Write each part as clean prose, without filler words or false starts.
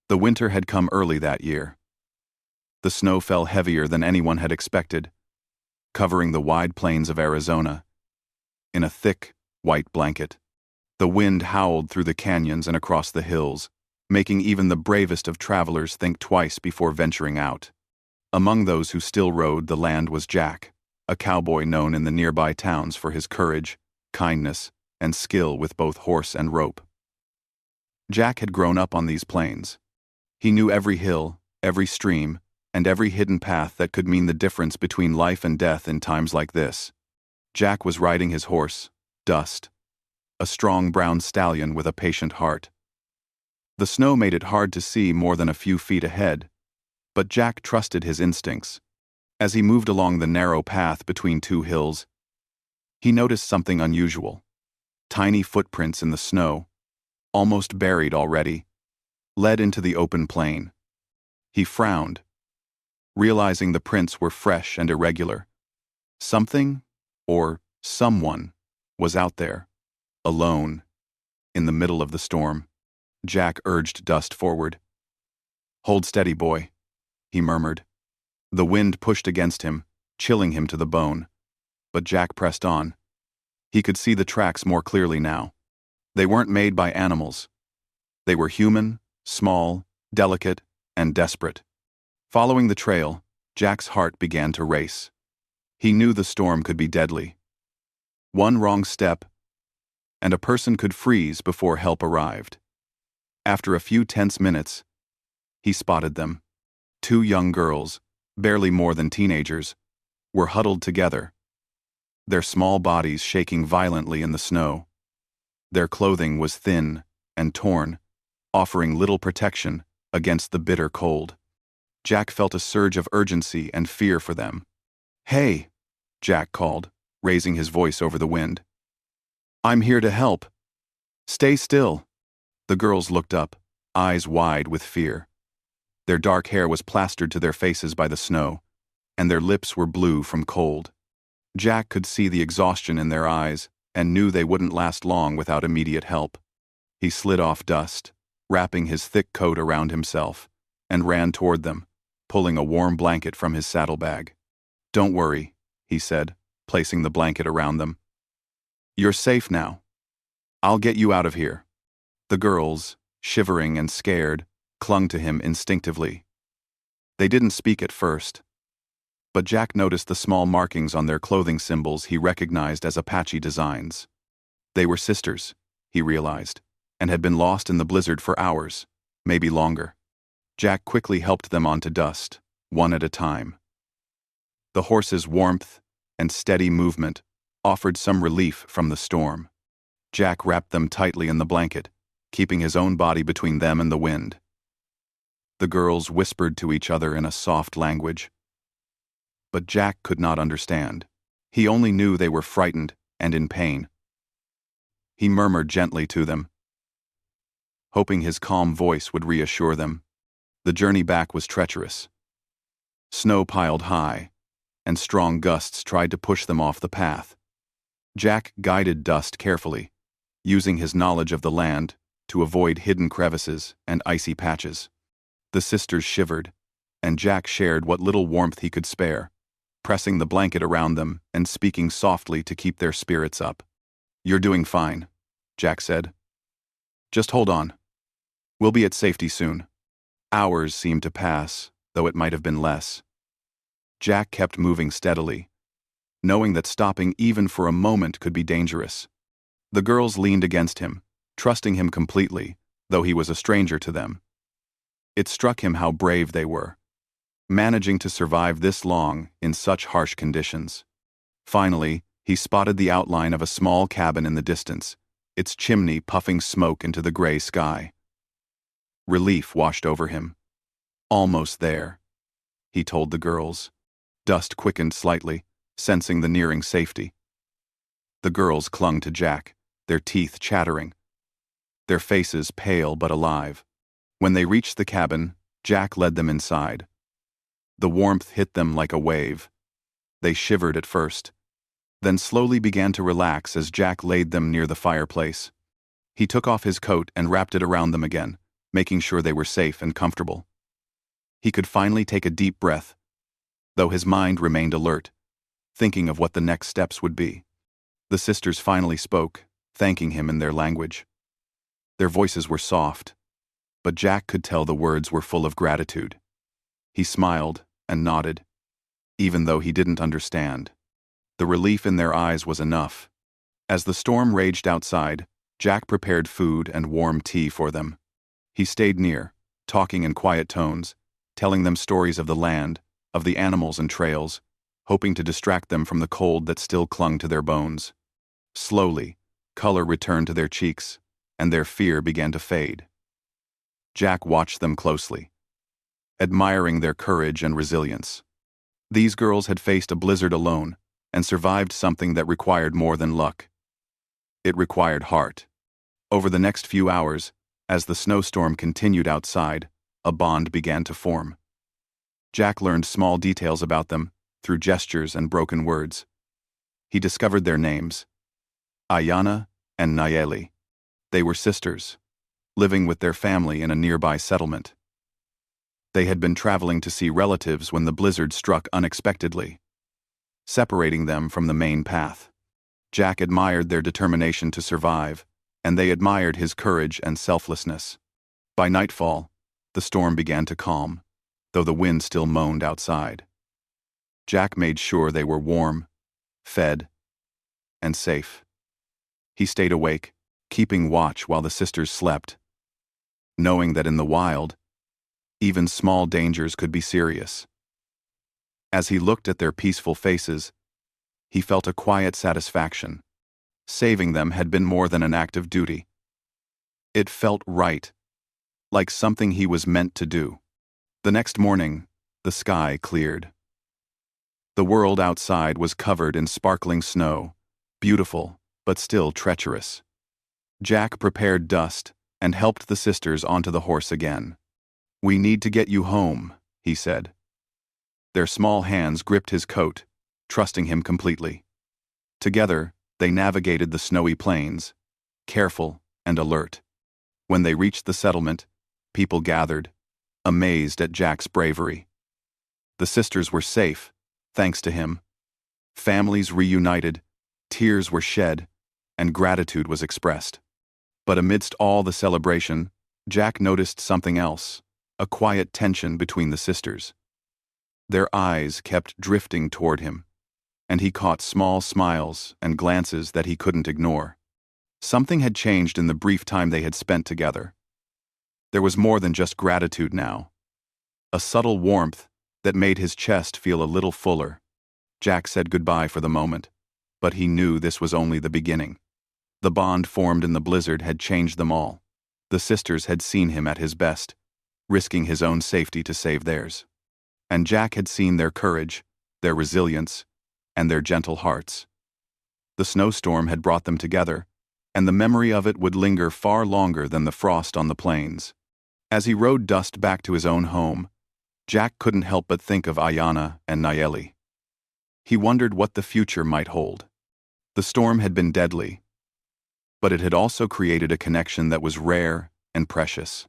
The winter had come early that year. The snow fell heavier than anyone had expected, covering the wide plains of Arizona in a thick, white blanket. The wind howled through the canyons and across the hills, making even the bravest of travelers think twice before venturing out. Among those who still rode the land was Jack, a cowboy known in the nearby towns for his courage, kindness, and skill with both horse and rope. Jack had grown up on these plains. He knew every hill, every stream, and every hidden path that could mean the difference between life and death in times like this. Jack was riding his horse, Dust, a strong brown stallion with a patient heart. The snow made it hard to see more than a few feet ahead, but Jack trusted his instincts. As he moved along the narrow path between two hills, he noticed something unusual. Tiny footprints in the snow, almost buried already, led into the open plain. He frowned, realizing the prints were fresh and irregular. Something, or someone, was out there, alone, in the middle of the storm. Jack urged Dust forward. "Hold steady, boy," he murmured. The wind pushed against him, chilling him to the bone. But Jack pressed on. He could see the tracks more clearly now. They weren't made by animals. They were human, small, delicate, and desperate. Following the trail, Jack's heart began to race. He knew the storm could be deadly. One wrong step, and a person could freeze before help arrived. After a few tense minutes, he spotted them. Two young girls, barely more than teenagers, were huddled together, their small bodies shaking violently in the snow. Their clothing was thin and torn, offering little protection against the bitter cold. Jack felt a surge of urgency and fear for them. "Hey," Jack called, raising his voice over the wind. "I'm here to help. Stay still." The girls looked up, eyes wide with fear. Their dark hair was plastered to their faces by the snow, and their lips were blue from cold. Jack could see the exhaustion in their eyes and knew they wouldn't last long without immediate help. He slid off Dust, wrapping his thick coat around himself, and ran toward them, pulling a warm blanket from his saddlebag. "Don't worry," he said, placing the blanket around them. "You're safe now. I'll get you out of here." The girls, shivering and scared, clung to him instinctively. They didn't speak at first, but Jack noticed the small markings on their clothing symbols he recognized as Apache designs. They were sisters, he realized, and had been lost in the blizzard for hours, maybe longer. Jack quickly helped them onto Dust, one at a time. The horse's warmth and steady movement offered some relief from the storm. Jack wrapped them tightly in the blanket, keeping his own body between them and the wind. The girls whispered to each other in a soft language, but Jack could not understand. He only knew they were frightened and in pain. He murmured gently to them, hoping his calm voice would reassure them. The journey back was treacherous. Snow piled high, and strong gusts tried to push them off the path. Jack guided Dust carefully, using his knowledge of the land to avoid hidden crevices and icy patches. The sisters shivered, and Jack shared what little warmth he could spare, pressing the blanket around them and speaking softly to keep their spirits up. "You're doing fine," Jack said. "Just hold on. We'll be at safety soon." Hours seemed to pass, though it might have been less. Jack kept moving steadily, knowing that stopping even for a moment could be dangerous. The girls leaned against him, trusting him completely, though he was a stranger to them. It struck him how brave they were, managing to survive this long in such harsh conditions. Finally, he spotted the outline of a small cabin in the distance, its chimney puffing smoke into the gray sky. Relief washed over him. "Almost there," he told the girls. Dust quickened slightly, sensing the nearing safety. The girls clung to Jack, their teeth chattering, their faces pale but alive. When they reached the cabin, Jack led them inside. The warmth hit them like a wave. They shivered at first, then slowly began to relax as Jack laid them near the fireplace. He took off his coat and wrapped it around them again, making sure they were safe and comfortable. He could finally take a deep breath, though his mind remained alert, thinking of what the next steps would be. The sisters finally spoke, thanking him in their language. Their voices were soft, but Jack could tell the words were full of gratitude. He smiled and nodded, even though he didn't understand. The relief in their eyes was enough. As the storm raged outside, Jack prepared food and warm tea for them. He stayed near, talking in quiet tones, telling them stories of the land, of the animals and trails, hoping to distract them from the cold that still clung to their bones. Slowly, color returned to their cheeks, and their fear began to fade. Jack watched them closely, admiring their courage and resilience. These girls had faced a blizzard alone and survived something that required more than luck. It required heart. Over the next few hours, as the snowstorm continued outside, a bond began to form. Jack learned small details about them through gestures and broken words. He discovered their names: Ayana and Nayeli. They were sisters, living with their family in a nearby settlement. They had been traveling to see relatives when the blizzard struck unexpectedly, separating them from the main path. Jack admired their determination to survive, and they admired his courage and selflessness. By nightfall, the storm began to calm, though the wind still moaned outside. Jack made sure they were warm, fed, and safe. He stayed awake, keeping watch while the sisters slept, knowing that in the wild, even small dangers could be serious. As he looked at their peaceful faces, he felt a quiet satisfaction. Saving them had been more than an act of duty. It felt right, like something he was meant to do. The next morning, the sky cleared. The world outside was covered in sparkling snow, beautiful, but still treacherous. Jack prepared dust and helped the sisters onto the horse again. "We need to get you home," he said. Their small hands gripped his coat, trusting him completely. Together, they navigated the snowy plains, careful and alert. When they reached the settlement, people gathered, amazed at Jack's bravery. The sisters were safe, thanks to him. Families reunited, tears were shed, and gratitude was expressed. But amidst all the celebration, Jack noticed something else, a quiet tension between the sisters. Their eyes kept drifting toward him, and he caught small smiles and glances that he couldn't ignore. Something had changed in the brief time they had spent together. There was more than just gratitude now. A subtle warmth that made his chest feel a little fuller. Jack said goodbye for the moment, but he knew this was only the beginning. The bond formed in the blizzard had changed them all. The sisters had seen him at his best, risking his own safety to save theirs. And Jack had seen their courage, their resilience, and their gentle hearts. The snowstorm had brought them together, and the memory of it would linger far longer than the frost on the plains. As he rode dust back to his own home, Jack couldn't help but think of Ayana and Nayeli. He wondered what the future might hold. The storm had been deadly, but it had also created a connection that was rare and precious.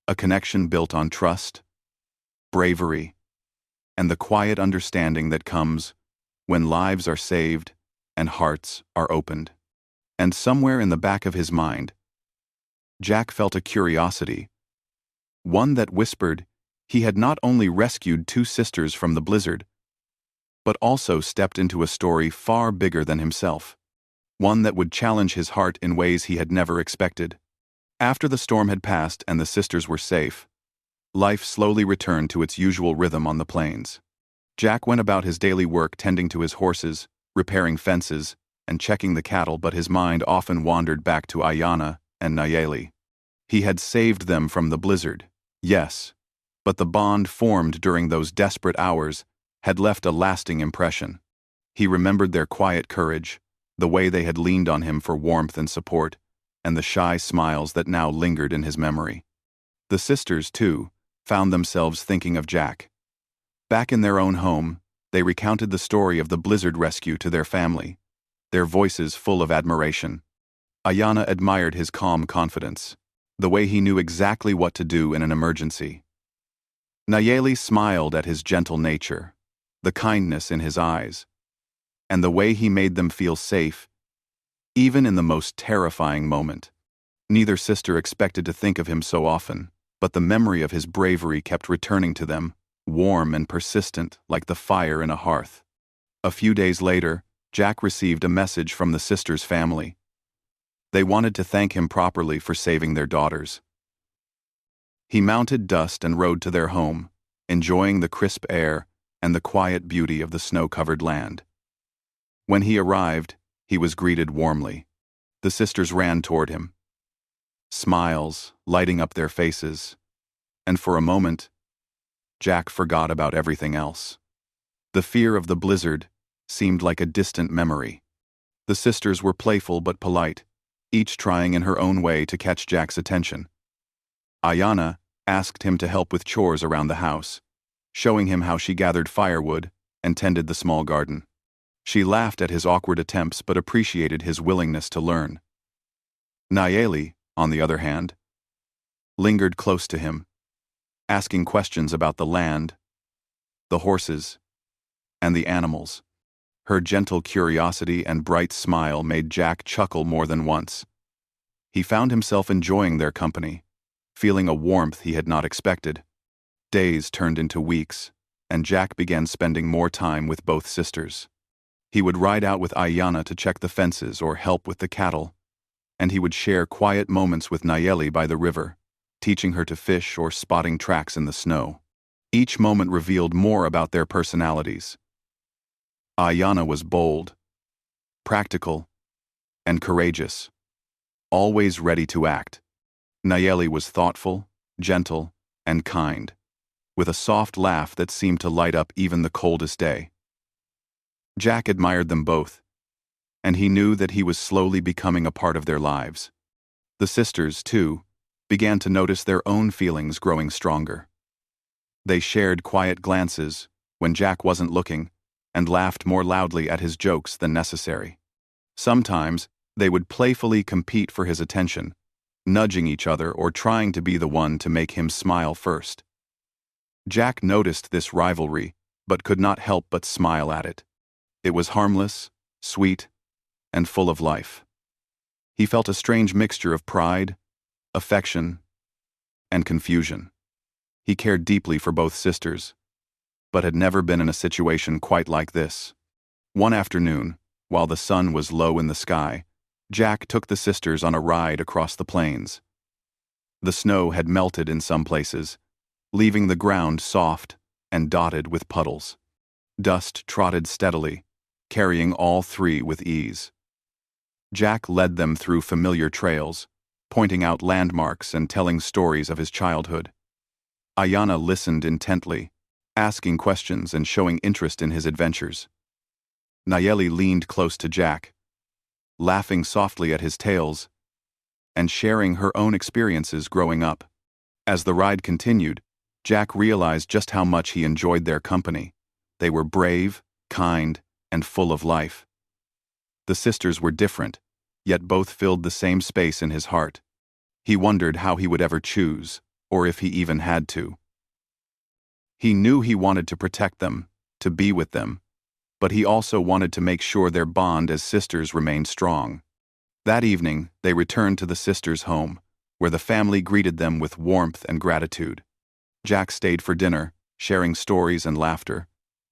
A connection built on trust, bravery, and the quiet understanding that comes when lives are saved and hearts are opened. And somewhere in the back of his mind, Jack felt a curiosity, one that whispered he had not only rescued two sisters from the blizzard, but also stepped into a story far bigger than himself, one that would challenge his heart in ways he had never expected. After the storm had passed and the sisters were safe, life slowly returned to its usual rhythm on the plains. Jack went about his daily work tending to his horses, repairing fences, and checking the cattle, but his mind often wandered back to Ayana and Nayeli. He had saved them from the blizzard, yes, but the bond formed during those desperate hours had left a lasting impression. He remembered their quiet courage, the way they had leaned on him for warmth and support, and the shy smiles that now lingered in his memory. The sisters, too, found themselves thinking of Jack. Back in their own home, they recounted the story of the blizzard rescue to their family, their voices full of admiration. Ayana admired his calm confidence, the way he knew exactly what to do in an emergency. Nayeli smiled at his gentle nature, the kindness in his eyes, and the way he made them feel safe, even in the most terrifying moment. Neither sister expected to think of him so often, but the memory of his bravery kept returning to them, warm and persistent like the fire in a hearth. A few days later, Jack received a message from the sisters' family. They wanted to thank him properly for saving their daughters. He mounted Dust and rode to their home, enjoying the crisp air and the quiet beauty of the snow-covered land. When he arrived, he was greeted warmly. The sisters ran toward him, smiles lighting up their faces, and for a moment, Jack forgot about everything else. The fear of the blizzard seemed like a distant memory. The sisters were playful but polite, each trying in her own way to catch Jack's attention. Ayana asked him to help with chores around the house, showing him how she gathered firewood and tended the small garden. She laughed at his awkward attempts but appreciated his willingness to learn. Nayeli, on the other hand, lingered close to him, asking questions about the land, the horses, and the animals. Her gentle curiosity and bright smile made Jack chuckle more than once. He found himself enjoying their company, feeling a warmth he had not expected. Days turned into weeks, and Jack began spending more time with both sisters. He would ride out with Ayana to check the fences or help with the cattle, and he would share quiet moments with Nayeli by the river, teaching her to fish or spotting tracks in the snow. Each moment revealed more about their personalities. Ayana was bold, practical, and courageous, always ready to act. Nayeli was thoughtful, gentle, and kind, with a soft laugh that seemed to light up even the coldest day. Jack admired them both, and he knew that he was slowly becoming a part of their lives. The sisters, too, began to notice their own feelings growing stronger. They shared quiet glances when Jack wasn't looking, and laughed more loudly at his jokes than necessary. Sometimes, they would playfully compete for his attention, nudging each other or trying to be the one to make him smile first. Jack noticed this rivalry, but could not help but smile at it. It was harmless, sweet, and full of life. He felt a strange mixture of pride, affection, and confusion. He cared deeply for both sisters, but had never been in a situation quite like this. One afternoon, while the sun was low in the sky, Jack took the sisters on a ride across the plains. The snow had melted in some places, leaving the ground soft and dotted with puddles. Dust trotted steadily, carrying all three with ease. Jack led them through familiar trails, pointing out landmarks and telling stories of his childhood. Ayana listened intently, asking questions and showing interest in his adventures. Nayeli leaned close to Jack, laughing softly at his tales and sharing her own experiences growing up. As the ride continued, Jack realized just how much he enjoyed their company. They were brave, kind, and full of life. The sisters were different, yet both filled the same space in his heart. He wondered how he would ever choose, or if he even had to. He knew he wanted to protect them, to be with them, but he also wanted to make sure their bond as sisters remained strong. That evening, they returned to the sisters' home, where the family greeted them with warmth and gratitude. Jack stayed for dinner, sharing stories and laughter,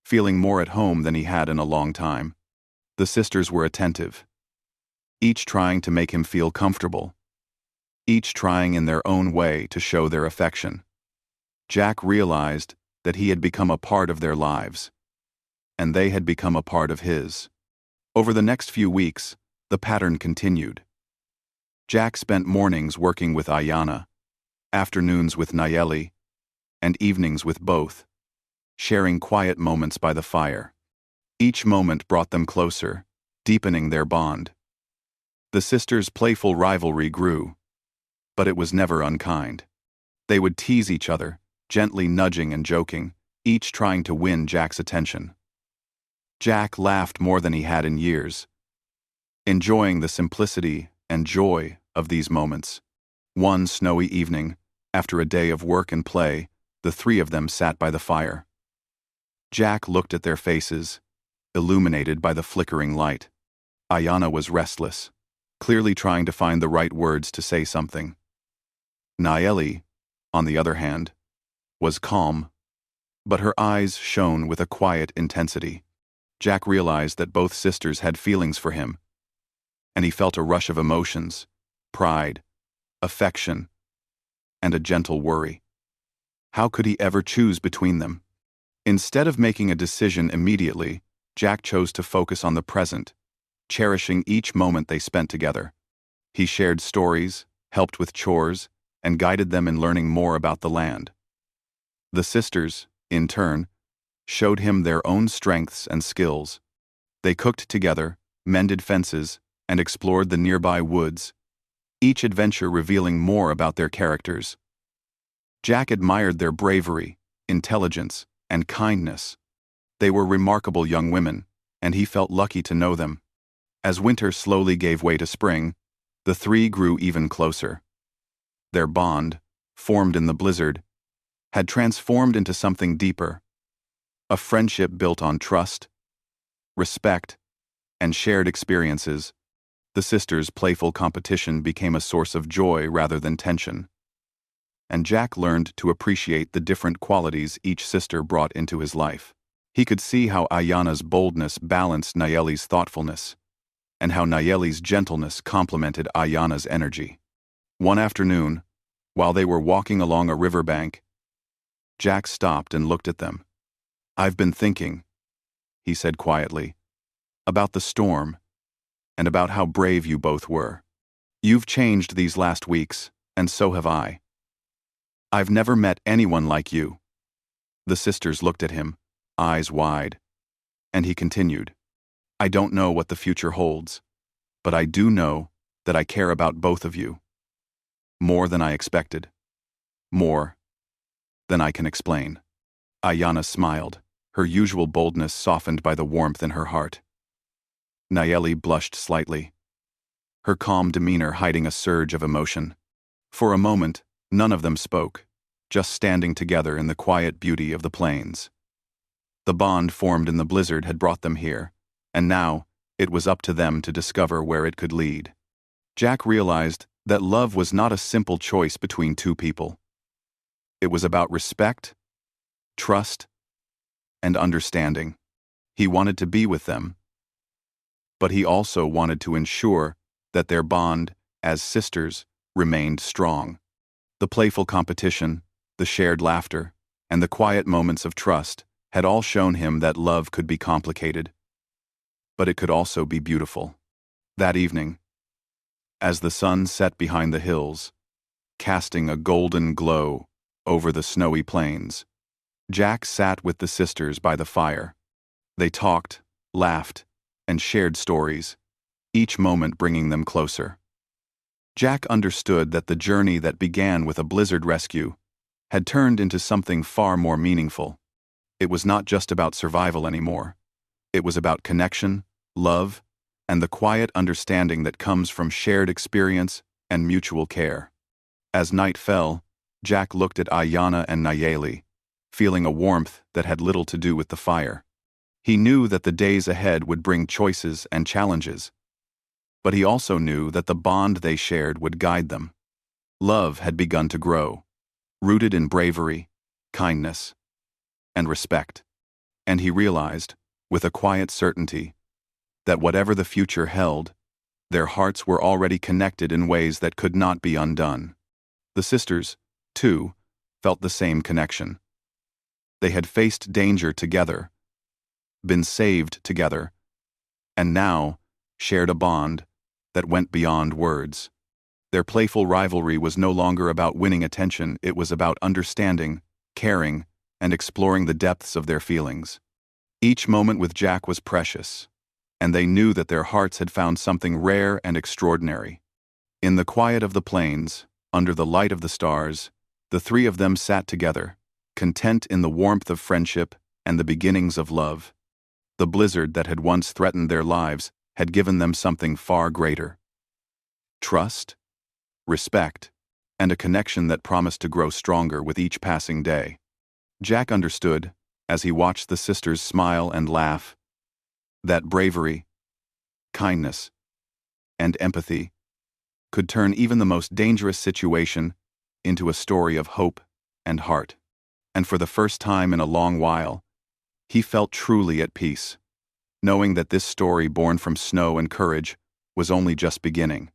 feeling more at home than he had in a long time. The sisters were attentive, each trying to make him feel comfortable, each trying in their own way to show their affection. Jack realized that he had become a part of their lives, and they had become a part of his. Over the next few weeks, the pattern continued. Jack spent mornings working with Ayana, afternoons with Nayeli, and evenings with both, sharing quiet moments by the fire. Each moment brought them closer, deepening their bond. The sisters' playful rivalry grew, but it was never unkind. They would tease each other, gently nudging and joking, each trying to win Jack's attention. Jack laughed more than he had in years, enjoying the simplicity and joy of these moments. One snowy evening, after a day of work and play, the three of them sat by the fire. Jack looked at their faces, illuminated by the flickering light. Ayanna was restless, clearly trying to find the right words to say something. Nayeli, on the other hand, was calm, but her eyes shone with a quiet intensity. Jack realized that both sisters had feelings for him, and he felt a rush of emotions, pride, affection, and a gentle worry. How could he ever choose between them? Instead of making a decision immediately, Jack chose to focus on the present, cherishing each moment they spent together. He shared stories, helped with chores, and guided them in learning more about the land. The sisters, in turn, showed him their own strengths and skills. They cooked together, mended fences, and explored the nearby woods, each adventure revealing more about their characters. Jack admired their bravery, intelligence, and kindness. They were remarkable young women, and he felt lucky to know them. As winter slowly gave way to spring, the three grew even closer. Their bond, formed in the blizzard, had transformed into something deeper, a friendship built on trust, respect, and shared experiences. The sisters' playful competition became a source of joy rather than tension, and Jack learned to appreciate the different qualities each sister brought into his life. He could see how Ayanna's boldness balanced Nayeli's thoughtfulness, and how Nayeli's gentleness complemented Ayanna's energy. One afternoon, while they were walking along a riverbank, Jack stopped and looked at them. "I've been thinking," he said quietly, "about the storm, and about how brave you both were. You've changed these last weeks, and so have I. I've never met anyone like you." The sisters looked at him, eyes wide, and he continued, "I don't know what the future holds, but I do know that I care about both of you. More than I expected. More than I can explain." Ayanna smiled, her usual boldness softened by the warmth in her heart. Nayeli blushed slightly, her calm demeanor hiding a surge of emotion. For a moment, none of them spoke, just standing together in the quiet beauty of the plains. The bond formed in the blizzard had brought them here, and now it was up to them to discover where it could lead. Jack realized that love was not a simple choice between two people. It was about respect, trust, and understanding. He wanted to be with them, but he also wanted to ensure that their bond, as sisters, remained strong. The playful competition, the shared laughter, and the quiet moments of trust had all shown him that love could be complicated, but it could also be beautiful. That evening, as the sun set behind the hills, casting a golden glow over the snowy plains, Jack sat with the sisters by the fire. They talked, laughed, and shared stories, each moment bringing them closer. Jack understood that the journey that began with a blizzard rescue had turned into something far more meaningful. It was not just about survival anymore. It was about connection, love, and the quiet understanding that comes from shared experience and mutual care. As night fell, Jack looked at Ayanna and Nayeli, feeling a warmth that had little to do with the fire. He knew that the days ahead would bring choices and challenges, but he also knew that the bond they shared would guide them. Love had begun to grow, rooted in bravery, kindness, and respect. And he realized, with a quiet certainty, that whatever the future held, their hearts were already connected in ways that could not be undone. The sisters, too, felt the same connection. They had faced danger together, been saved together, and now shared a bond that went beyond words. Their playful rivalry was no longer about winning attention, it was about understanding, caring, and exploring the depths of their feelings. Each moment with Jack was precious, and they knew that their hearts had found something rare and extraordinary. In the quiet of the plains, under the light of the stars, the three of them sat together, content in the warmth of friendship and the beginnings of love. The blizzard that had once threatened their lives had given them something far greater: trust, respect, and a connection that promised to grow stronger with each passing day. Jack understood, as he watched the sisters smile and laugh, that bravery, kindness, and empathy could turn even the most dangerous situation into a story of hope and heart. And for the first time in a long while, he felt truly at peace, knowing that this story born from snow and courage was only just beginning.